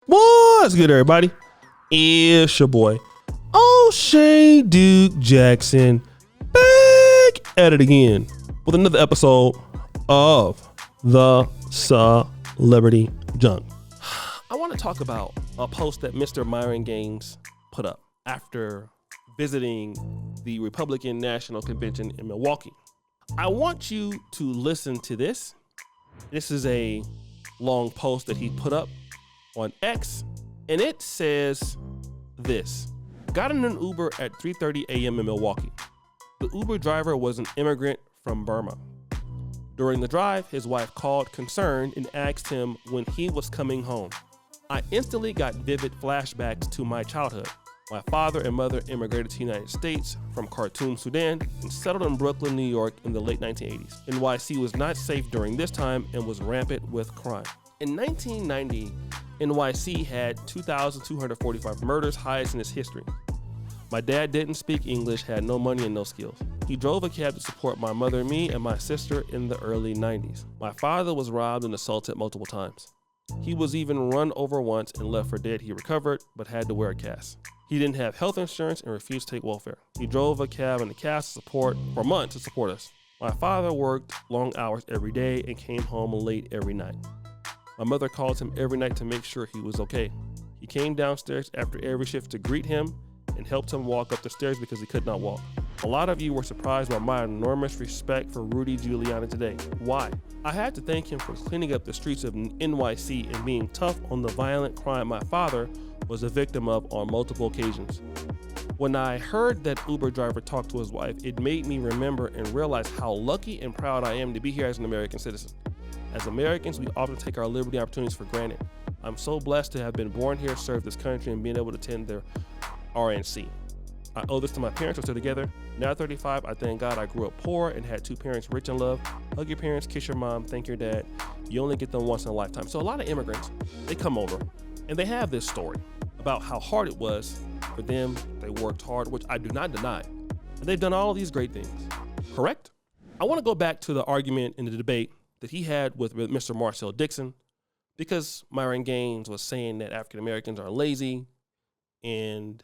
What's good, everybody? It's your boy, O'Shea Duke Jackson, back at it again with another episode of the Celebrity Junk. I want to talk about a post that Mr. Myron Gaines put up after visiting the Republican National Convention in Milwaukee. I want you to listen to this. This is a long post that he put up on X, and it says this: got in an Uber at 3:30 a.m. in Milwaukee. The Uber driver was an immigrant from Burma. During the drive, his wife called concerned and asked him when he was coming home. I instantly got vivid flashbacks to my childhood. My father and mother immigrated to the United States from Khartoum, Sudan, and settled in Brooklyn, New York in the late 1980s. NYC was not safe during this time and was rampant with crime. In 1990, NYC had 2,245 murders, highest in its history. My dad didn't speak English, had no money and no skills. He drove a cab to support my mother, me, and my sister in the early 90s. My father was robbed and assaulted multiple times. He was even run over once and left for dead. He recovered, but had to wear a cast. He didn't have health insurance and refused to take welfare. He drove a cab and a cast support for months to support us. My father worked long hours every day and came home late every night. My mother called him every night to make sure he was okay. He came downstairs after every shift to greet him and helped him walk up the stairs because he could not walk. A lot of you were surprised by my enormous respect for Rudy Giuliani today. Why? I had to thank him for cleaning up the streets of NYC and being tough on the violent crime my father was a victim of on multiple occasions. When I heard that Uber driver talk to his wife, it made me remember and realize how lucky and proud I am to be here as an American citizen. As Americans, we often take our liberty opportunities for granted. I'm so blessed to have been born here, served this country, and being able to attend their RNC. I owe this to my parents who are still together. Now at 35, I thank God I grew up poor and had two parents rich in love. Hug your parents, kiss your mom, thank your dad. You only get them once in a lifetime. So a lot of immigrants, they come over and they have this story about how hard it was for them. They worked hard, which I do not deny. And they've done all these great things, correct? I want to go back to the argument in the debate that he had with Mr. Marcel Dixon, because Myron Gaines was saying that African Americans are lazy, and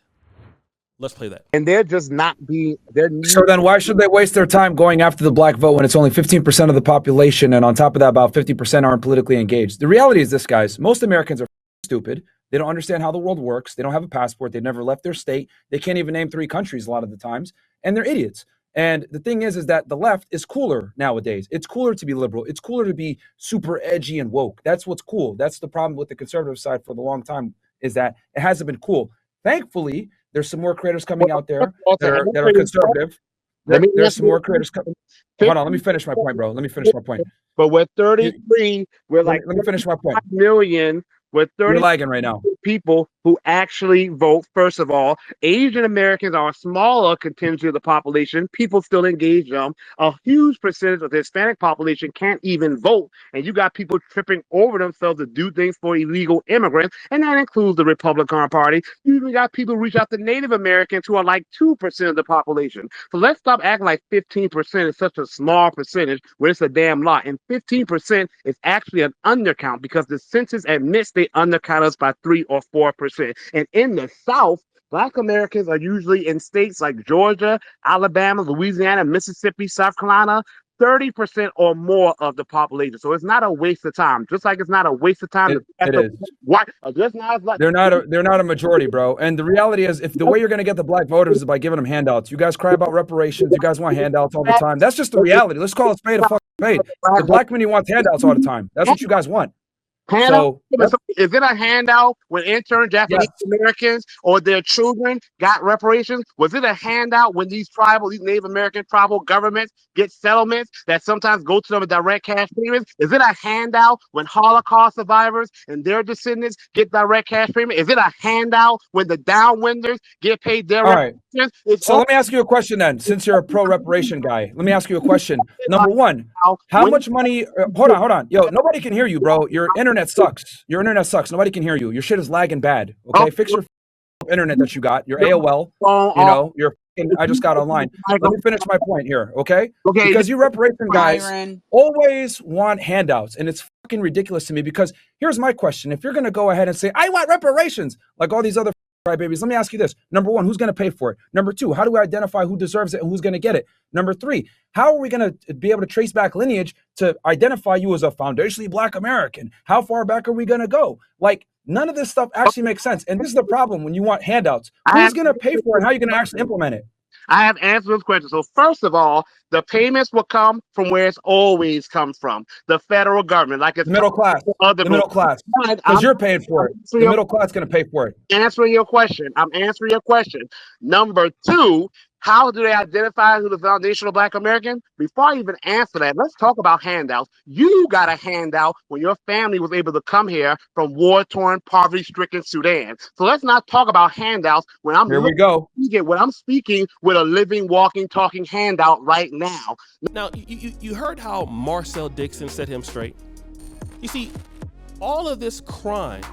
let's play that. And they're just not being. So then why should they waste their time going after the black vote when it's only 15% of the population, and on top of that, about 50% aren't politically engaged? The reality is this, guys. Most Americans are stupid. They don't understand how the world works. They don't have a passport. They've never left their state. They can't even name 3 countries a lot of the times, and they're idiots. And the thing is that the left is cooler nowadays. It's cooler to be liberal. It's cooler to be super edgy and woke. That's what's cool. That's the problem with the conservative side for the long time, is that it hasn't been cool. Thankfully, there's some more creators coming out there that are conservative. There's some more creators coming. Hold on, let me finish my point, bro. Let me finish my point. But we're 33. We're like, let me finish my point. 5 million. We're 30 You're lagging right now. people who actually vote. First of all, Asian Americans are a smaller contingent of the population. People still engage them. A huge percentage of the Hispanic population can't even vote. And you got people tripping over themselves to do things for illegal immigrants. And that includes the Republican Party. You even got people reach out to Native Americans who are like 2% of the population. So let's stop acting like 15% is such a small percentage where it's a damn lot. And 15% is actually an undercount because the census admits they undercount us by 3 or 4%. And in the South, Black Americans are usually in states like Georgia, Alabama, Louisiana, Mississippi, South Carolina, 30% or more of the population. So it's not a waste of time. Just like it's not a waste of time. It is. Why? Just not like They're not a majority, bro. And the reality is, if the way you're going to get the black voters is by giving them handouts, you guys cry about reparations. You guys want handouts all the time. That's just the reality. Let's call it spade a fucking spade. The black community wants handouts all the time. That's what you guys want. So, is it a handout when intern Japanese Americans or their children got reparations? Was it a handout when these Native American tribal governments get settlements that sometimes go to them in direct cash payments? Is it a handout when Holocaust survivors and their descendants get direct cash payment? Is it a handout when the downwinders get paid their reparations? So let me ask you a question then, since you're a pro-reparation guy. Let me ask you a question. Number one, how much money? Hold on. Yo, nobody can hear you, bro. Your internet sucks. Your internet sucks. Nobody can hear you. Your shit is lagging bad. Okay, fix your internet that you got. Your AOL. You know, your I just got online. Let me finish my point here, okay? Okay. Because you reparation guys Myron. always want handouts, and it's fucking ridiculous to me. Because here's my question: if you're going to go ahead and say I want reparations, like all these other crybabies, let me ask you this: number one, who's going to pay for it? Number two, how do we identify who deserves it and who's going to get it? Number three, how are we going to be able to trace back lineage to identify you as a foundationally Black American? How far back are we going to go? Like, none of this stuff actually makes sense. And this is the problem when you want handouts. Who's going to pay for it and how are you going to actually implement it? I have answered those questions. So first of all, the payments will come from where it's always come from, the federal government, like it's The middle class. The middle class. Because you're paying for it. The middle class is going to pay for it. Answering your question. I'm answering your question. Number two, how do they identify who the foundational Black American? Before I even answer that, let's talk about handouts. You got a handout when your family was able to come here from war-torn, poverty-stricken Sudan. So let's not talk about handouts when I'm Here we go. When I'm speaking with a living, walking, talking handout right now. Now, you heard how Marcel Dixon set him straight. You see, all of this crime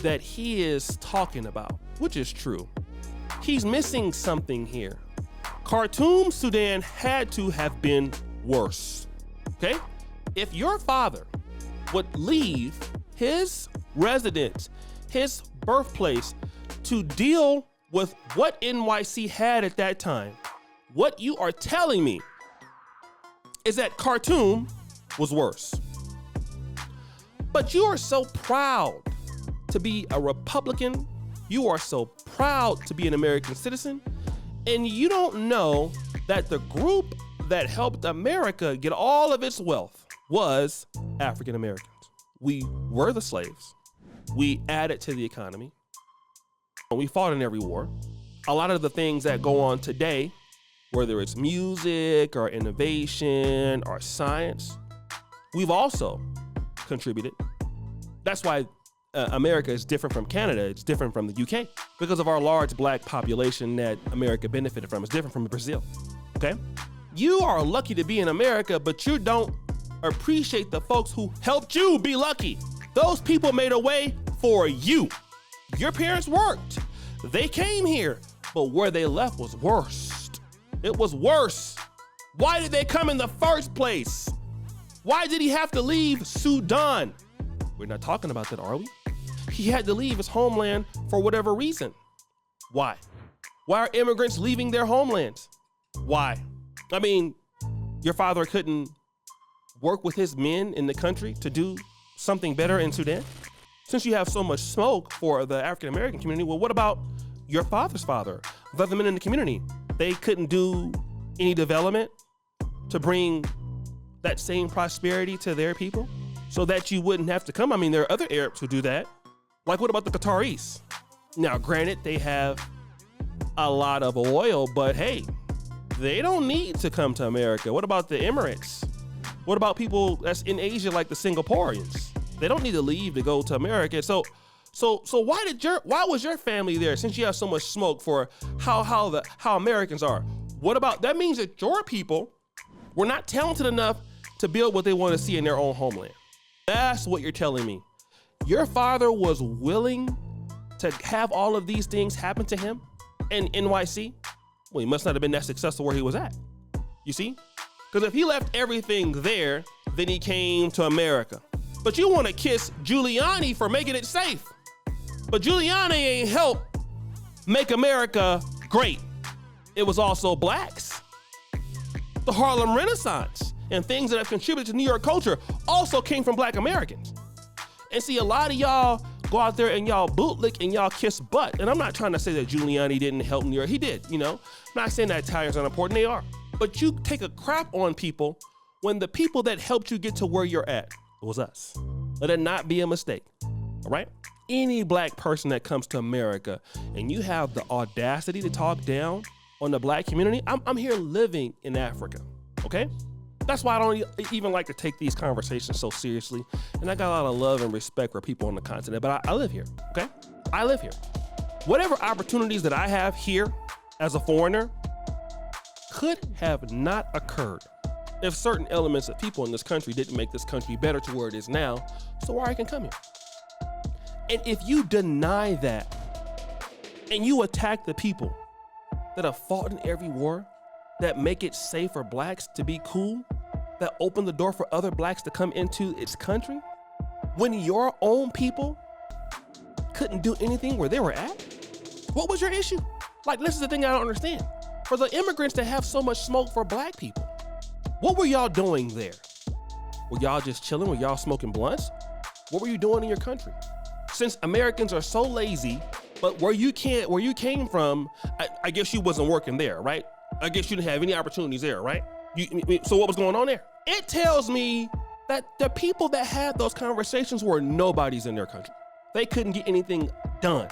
that he is talking about, which is true, he's missing something here. Khartoum, Sudan had to have been worse, okay? If your father would leave his residence, his birthplace, to deal with what NYC had at that time, what you are telling me is that Khartoum was worse. But you are so proud to be a Republican. You are so proud to be an American citizen, and you don't know that the group that helped America get all of its wealth was African Americans. We were the slaves. We added to the economy. We fought in every war. A lot of the things that go on today, whether it's music or innovation or science, we've also contributed. That's why America is different from Canada. It's different from the UK because of our large Black population that America benefited from. It's different from Brazil, okay? You are lucky to be in America, but you don't appreciate the folks who helped you be lucky. Those people made a way for you. Your parents worked. They came here, but where they left was worse. It was worse. Why did they come in the first place? Why did he have to leave Sudan? We're not talking about that, are we? He had to leave his homeland for whatever reason. Why? Why are immigrants leaving their homelands? Why? I mean, your father couldn't work with his men in the country to do something better in Sudan? Since you have so much smoke for the African American community, well, what about your father's father, the other men in the community? They couldn't do any development to bring that same prosperity to their people so that you wouldn't have to come. I mean, there are other Arabs who do that. Like, what about the Qataris? Now, granted, they have a lot of oil, but hey, they don't need to come to America. What about the Emirates? What about people that's in Asia, like the Singaporeans? They don't need to leave to go to America. So why was your family there, since you have so much smoke for how Americans are? What about, that means that your people were not talented enough to build what they want to see in their own homeland. That's what you're telling me. Your father was willing to have all of these things happen to him in NYC? Well, he must not have been that successful where he was at. You see? Because if he left everything there, then he came to America. But you want to kiss Giuliani for making it safe. But Giuliani ain't helped make America great. It was also blacks. The Harlem Renaissance and things that have contributed to New York culture also came from Black Americans. And see, a lot of y'all go out there and y'all bootlick and y'all kiss butt. And I'm not trying to say that Giuliani didn't help New York. He did, you know. I'm not saying that Italians aren't important. They are. But you take a crap on people when the people that helped you get to where you're at was us. Let it not be a mistake, all right? Any Black person that comes to America and you have the audacity to talk down on the Black community, I'm here living in Africa, okay? That's why I don't even like to take these conversations so seriously. And I got a lot of love and respect for people on the continent, but I live here, okay? I live here. Whatever opportunities that I have here as a foreigner could have not occurred if certain elements of people in this country didn't make this country better to where it is now, so why I can come here. And if you deny that and you attack the people that have fought in every war, that make it safe for blacks to be cool, that open the door for other blacks to come into its country, when your own people couldn't do anything where they were at? What was your issue? Like, this is the thing I don't understand. For the immigrants to have so much smoke for black people, what were y'all doing there? Were y'all just chilling? Were y'all smoking blunts? What were you doing in your country? Since Americans are so lazy, but where you came from, I guess you wasn't working there, right? I guess you didn't have any opportunities there, right? So what was going on there? It tells me that the people that had those conversations were nobodies in their country. They couldn't get anything done.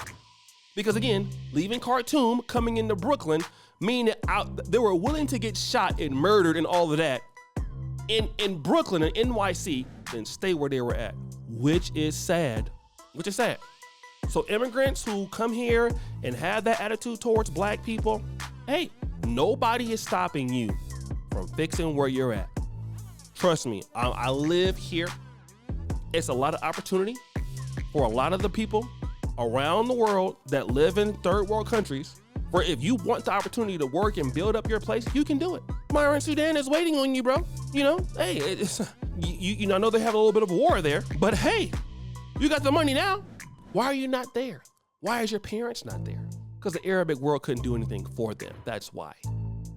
Because again, leaving Khartoum, coming into Brooklyn, meaning they were willing to get shot and murdered and all of that in Brooklyn and NYC, then stay where they were at, which is sad. So immigrants who come here and have that attitude towards black people, hey, nobody is stopping you from fixing where you're at. Trust me, I live here. It's a lot of opportunity for a lot of the people around the world that live in third world countries, where if you want the opportunity to work and build up your place, you can do it. Myron, Sudan is waiting on you, bro. You know, hey, I know they have a little bit of war there, but hey, you got the money now. Why are you not there? Why is your parents not there? Because the Arabic world couldn't do anything for them. That's why.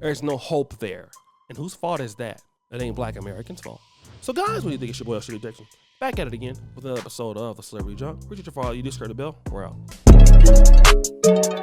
There's no hope there. And whose fault is that? It ain't black Americans' fault. So guys, what do you think? It's your boy, Sudan Jackson. Back at it again with another episode of The Celebrity Junk. Appreciate you for all you do. Scratch the bell. We're out.